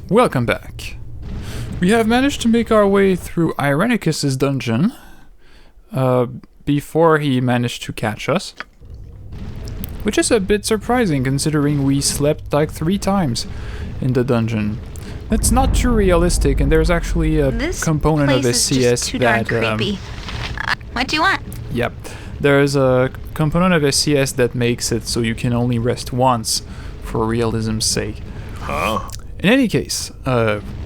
Welcome back. We have managed to make our way through Irenicus' dungeon before he managed to catch us. Which is a bit surprising considering we slept like 3 times in the dungeon. That's not too realistic, and there's actually a component of SCS that... creepy. What do you want? Yep. There's a component of SCS that makes it so you can only rest once for realism's sake. Huh? In any case,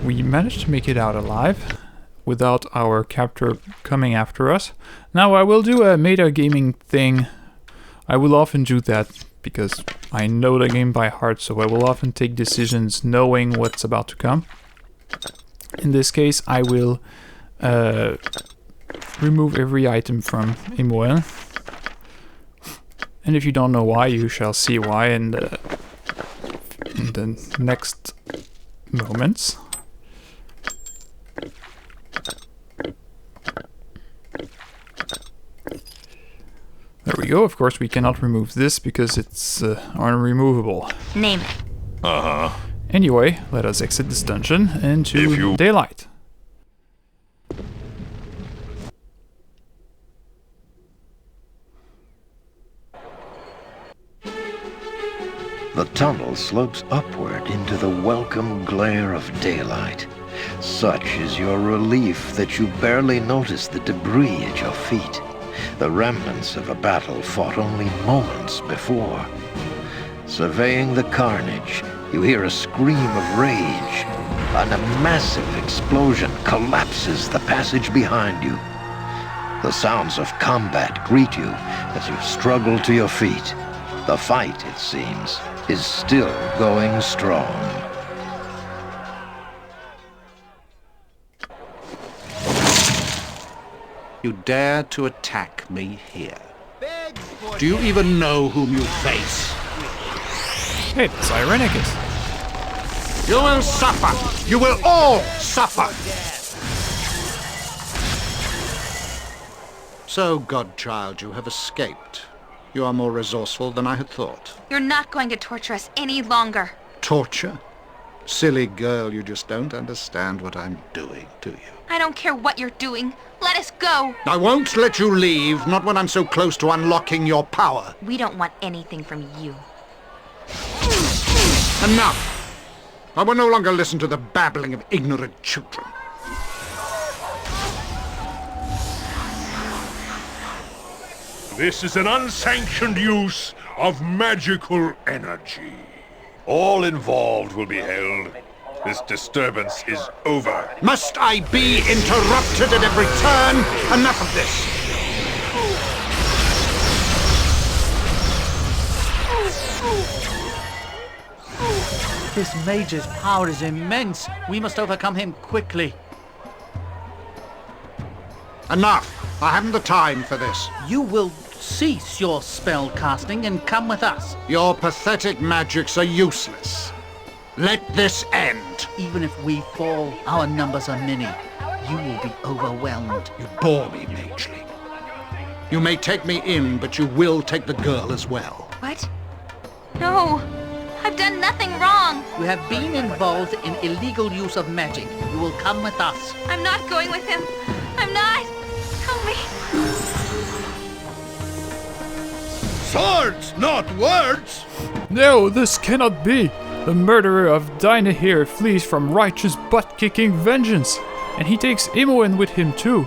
we managed to make it out alive without our captor coming after us. Now I will do a meta-gaming thing. I will often do that because I know the game by heart, so I will often take decisions knowing what's about to come. In this case, I will remove every item from Imoen. And if you don't know why, you shall see why in the next moments. There we go. Of course, we cannot remove this because it's unremovable. Name it. Uh-huh. Anyway, let us exit this dungeon into daylight. The tunnel slopes upward into the welcome glare of daylight. Such is your relief that you barely notice the debris at your feet, the remnants of a battle fought only moments before. Surveying the carnage, you hear a scream of rage, and a massive explosion collapses the passage behind you. The sounds of combat greet you as you struggle to your feet. The fight, it seems, is still going strong. You dare to attack me here. Do you even know whom you face? Hey, it's Irenicus. You will suffer! You will all suffer! So, godchild, you have escaped. You are more resourceful than I had thought. You're not going to torture us any longer. Torture? Silly girl, you just don't understand what I'm doing, do you? I don't care what you're doing. Let us go. I won't let you leave, not when I'm so close to unlocking your power. We don't want anything from you. Enough! I will no longer listen to the babbling of ignorant children. This is an unsanctioned use of magical energy. All involved will be held. This disturbance is over. Must I be interrupted at every turn? Enough of this! This mage's power is immense. We must overcome him quickly. Enough! I haven't the time for this. You will cease your spell casting and come with us. Your pathetic magics are useless. Let this end. Even if we fall, our numbers are many. You will be overwhelmed. You bore me, Magely. You may take me in, but you will take the girl as well. What? No. I've done nothing wrong. You have been involved in illegal use of magic. You will come with us. I'm not going with him. I'm not. Help me. Swords, not words! No, this cannot be. The murderer of Dinah here flees from righteous butt-kicking vengeance, and he takes Imoen with him too.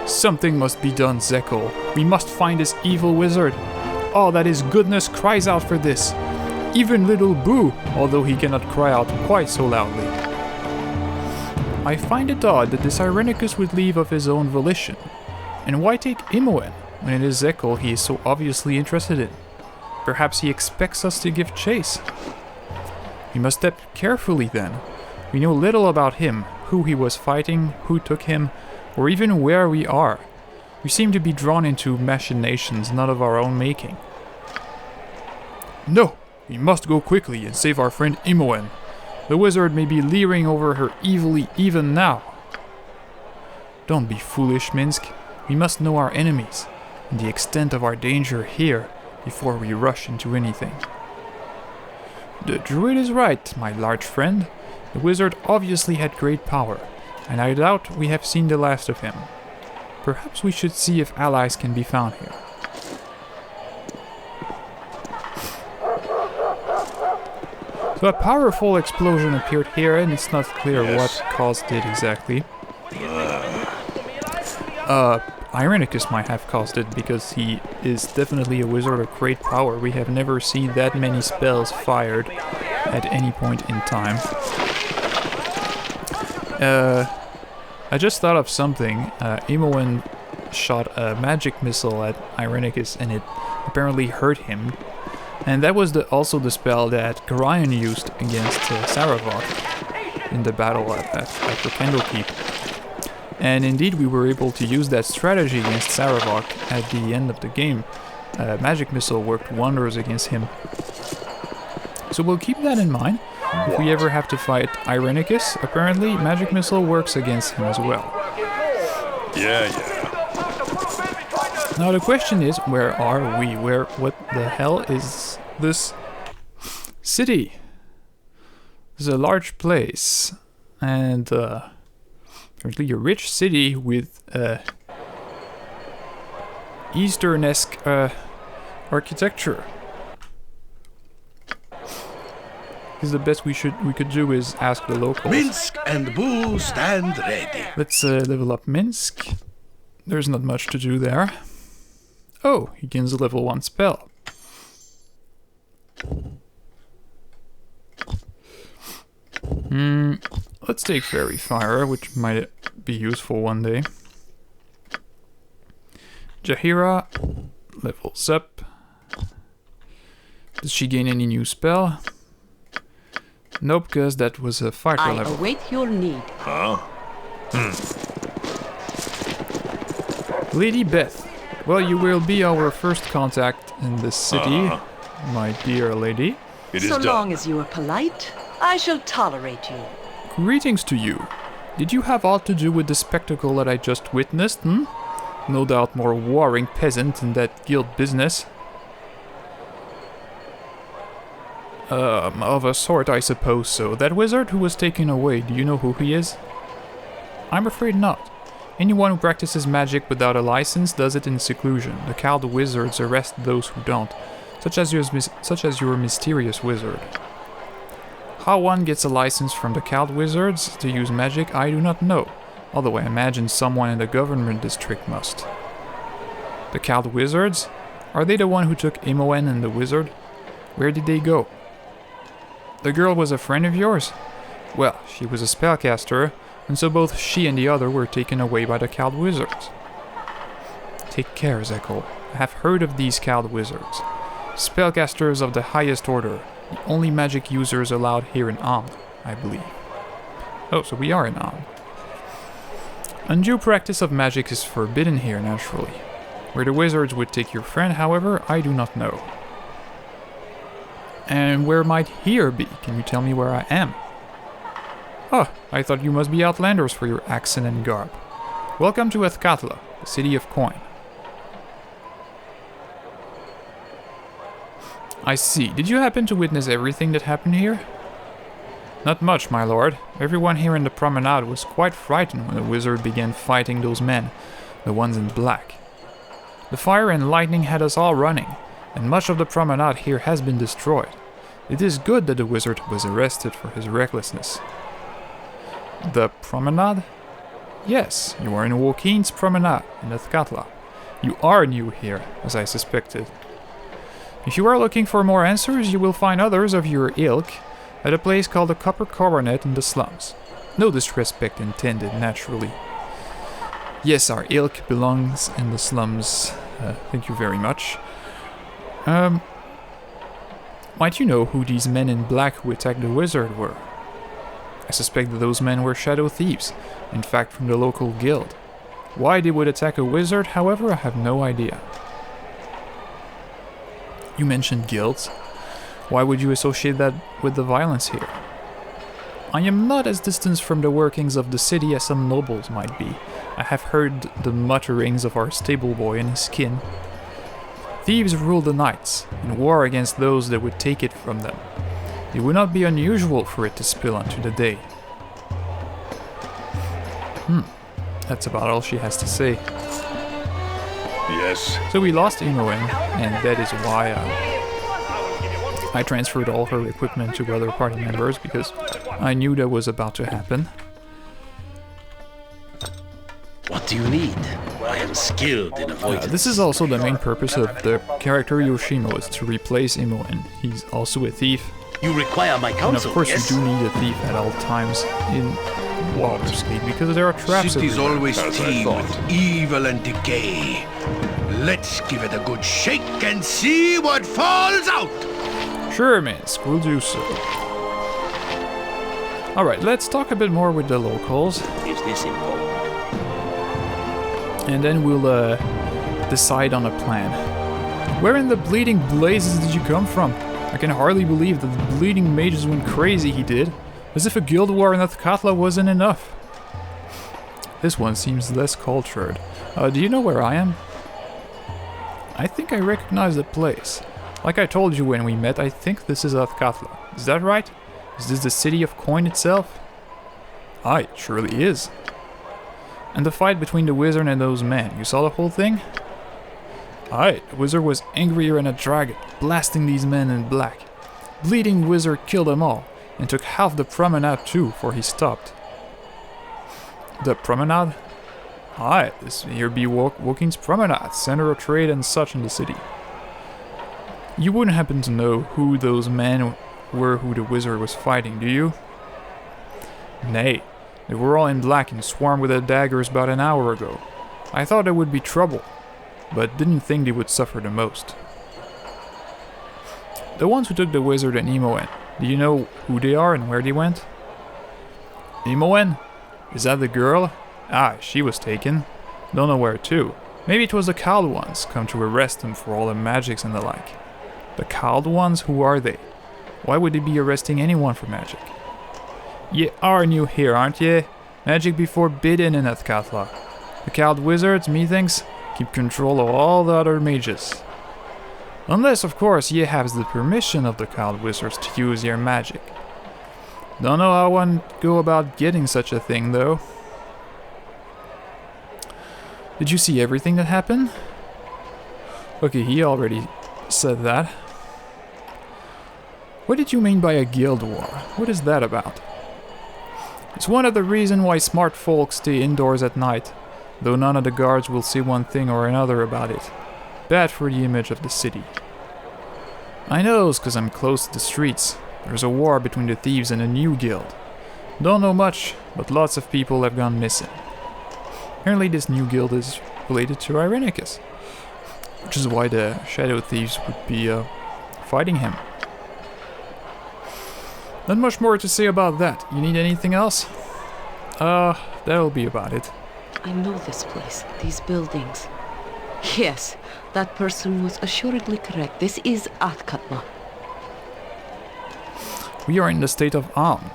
Something must be done, Zekel. We must find this evil wizard. All that is goodness cries out for this. Even little Boo, although he cannot cry out quite so loudly. I find it odd that this Irenicus would leave of his own volition. And why take Imoen when it is Zekel he is so obviously interested in? Perhaps he expects us to give chase. We must step carefully then. We know little about him, who he was fighting, who took him, or even where we are. We seem to be drawn into machinations not of our own making. No! We must go quickly and save our friend Imoen. The wizard may be leering over her evilly even now. Don't be foolish, Minsk. We must know our enemies and the extent of our danger here before we rush into anything. The druid is right, my large friend. The wizard obviously had great power, and I doubt we have seen the last of him. Perhaps we should see if allies can be found here. So a powerful explosion appeared here, and it's not clear what caused it exactly. Irenicus might have caused it, because he is definitely a wizard of great power. We have never seen that many spells fired at any point in time. I just thought of something. Imoen shot a magic missile at Irenicus, and it apparently hurt him. And that was also the spell that Gorion used against Saravok in the battle at the Candlekeep. And indeed, we were able to use that strategy against Saravok at the end of the game. Magic Missile worked wonders against him. So we'll keep that in mind. If we ever have to fight Irenicus, apparently Magic Missile works against him as well. Yeah. Now the question is, where are we? What the hell is this city? It's a large place, and apparently a rich city with Eastern-esque architecture. Because the best we could do is ask the locals. Minsk and Boo stand ready. Let's level up Minsk. There's not much to do there. Oh, he gains a level 1 spell. Let's take Fairy Fire, which might be useful one day. Jahira levels up. Does she gain any new spell? Nope, because that was a fighter level. I await your need. Huh? Lady Beth. Well, you will be our first contact in this city, my dear lady. It is So done. long as you are polite, I shall tolerate you. Greetings to you. Did you have aught to do with the spectacle that I just witnessed, No doubt more warring peasant in that guild business. Of a sort, I suppose so. That wizard who was taken away, do you know who he is? I'm afraid not. Anyone who practices magic without a license does it in seclusion. The Cald wizards arrest those who don't, such as your mysterious wizard. How one gets a license from the Cald wizards to use magic, I do not know, although I imagine someone in the government district must. The Cald wizards? Are they the one who took Imoen and the wizard? Where did they go? The girl was a friend of yours? Well, she was a spellcaster, and so both she and the other were taken away by the Cald wizards. Take care, Zekel. I have heard of these Cald wizards. Spellcasters of the highest order, the only magic users allowed here in Amn, I believe. Oh, so we are in Amn. Undue practice of magic is forbidden here, naturally. Where the wizards would take your friend, however, I do not know. And where might here be? Can you tell me where I am? Oh, I thought you must be outlanders for your accent and garb. Welcome to Ethkatla, the city of coin. I see. Did you happen to witness everything that happened here? Not much, my lord. Everyone here in the promenade was quite frightened when the wizard began fighting those men, the ones in black. The fire and lightning had us all running, and much of the promenade here has been destroyed. It is good that the wizard was arrested for his recklessness. The promenade? Yes, you are in Wokien's promenade in Ethkatla. You are new here, as I suspected. If you are looking for more answers, you will find others of your ilk at a place called the Copper Coronet in the slums. No disrespect intended, naturally. Yes, our ilk belongs in the slums. Thank you very much. Might you know who these men in black who attacked the wizard were? I suspect that those men were shadow thieves, in fact from the local guild. Why they would attack a wizard, however, I have no idea. You mentioned guilds. Why would you associate that with the violence here? I am not as distant from the workings of the city as some nobles might be. I have heard the mutterings of our stable boy and his kin. Thieves rule the nights, and war against those that would take it from them. It would not be unusual for it to spill onto the day. That's about all she has to say. Yes. So we lost Imoen, and that is why I transferred all her equipment to other party members, because I knew that was about to happen. What do you need? I am skilled in avoidance. This is also the main purpose of the character Yoshimo, is to replace Imoen. He's also a thief. You require my And counsel, of course yes? you do need a thief at all times in Baldur's Gate, because there are traps Cities everywhere. always As I teem thought. with evil and decay. Let's give it a good shake and see what falls out. Sure, miss, we'll do so. Alright, let's talk a bit more with the locals, Is this important? and then we'll decide on a plan. Where in the bleeding blazes did you come from? I can hardly believe that the bleeding mages went crazy, he did. As if a guild war in Athkatla wasn't enough. This one seems less cultured. Do you know where I am? I think I recognize the place. Like I told you when we met, I think this is Athkatla. Is that right? Is this the city of coin itself? Aye, it surely is. And the fight between the wizard and those men, you saw the whole thing? Aye, the wizard was angrier than a dragon, blasting these men in black. Bleeding wizard killed them all, and took half the promenade too, for he stopped. The promenade? Aye, this here be Woking's promenade, center of trade and such in the city. You wouldn't happen to know who those men were who the wizard was fighting, do you? Nay, they were all in black and swarmed with their daggers about an hour ago. I thought there would be trouble, but didn't think they would suffer the most. The ones who took the wizard and Imoen, do you know who they are and where they went? Imoen? Is that the girl? Ah, she was taken. Don't know where to. Maybe it was the cowled ones, come to arrest them for all the magics and the like. The cowled ones? Who are they? Why would they be arresting anyone for magic? Ye are new here, aren't ye? Magic be forbidden in Athkatla. The cowled wizards, methinks, keep control of all the other mages. Unless, of course, ye have the permission of the cowled wizards to use your magic. Don't know how one go about getting such a thing, though. Did you see everything that happened? Okay, he already said that. What did you mean by a guild war? What is that about? It's one of the reasons why smart folk stay indoors at night, though none of the guards will say one thing or another about it. Bad for the image of the city. I knows, 'cause I'm close to the streets. There's a war between the thieves and a new guild. Don't know much, but lots of people have gone missing. Apparently this new guild is related to Irenicus, which is why the shadow thieves would be fighting him. Not much more to say about that. You need anything else? That'll be about it. I know this place, these buildings. Yes, that person was assuredly correct. This is Athkatla. We are in the state of Alm.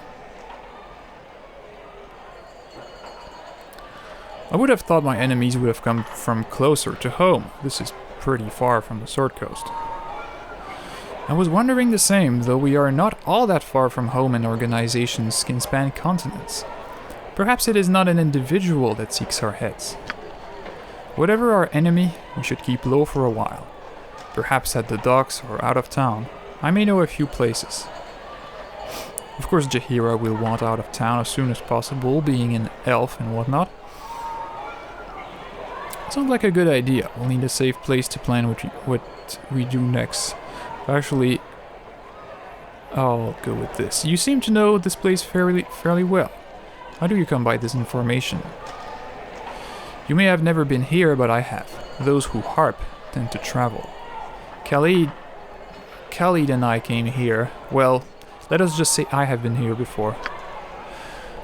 I would have thought my enemies would have come from closer to home. This is pretty far from the Sword Coast. I was wondering the same, though we are not all that far from home and organizations can span continents. Perhaps it is not an individual that seeks our heads. Whatever our enemy, we should keep low for a while. Perhaps at the docks or out of town. I may know a few places. Of course Jaheira will want out of town as soon as possible, being an elf and whatnot. Sounds like a good idea. We'll need a safe place to plan what we do next. Actually, I'll go with this. You seem to know this place fairly well. How do you come by this information? You may have never been here, but I have. Those who harp tend to travel. Khalid and I came here. Well, let us just say I have been here before.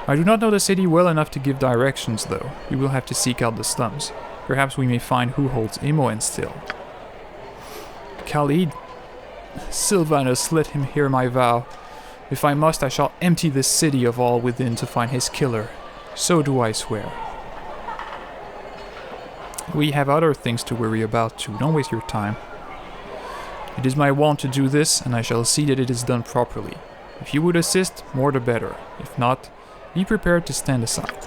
I do not know the city well enough to give directions, though. We will have to seek out the slums. Perhaps we may find who holds Imoen still. Khalid? Sylvanus, let him hear my vow. If I must, I shall empty this city of all within to find his killer. So do I swear. We have other things to worry about too. Don't waste your time. It is my wont to do this, and I shall see that it is done properly. If you would assist, more the better. If not, be prepared to stand aside.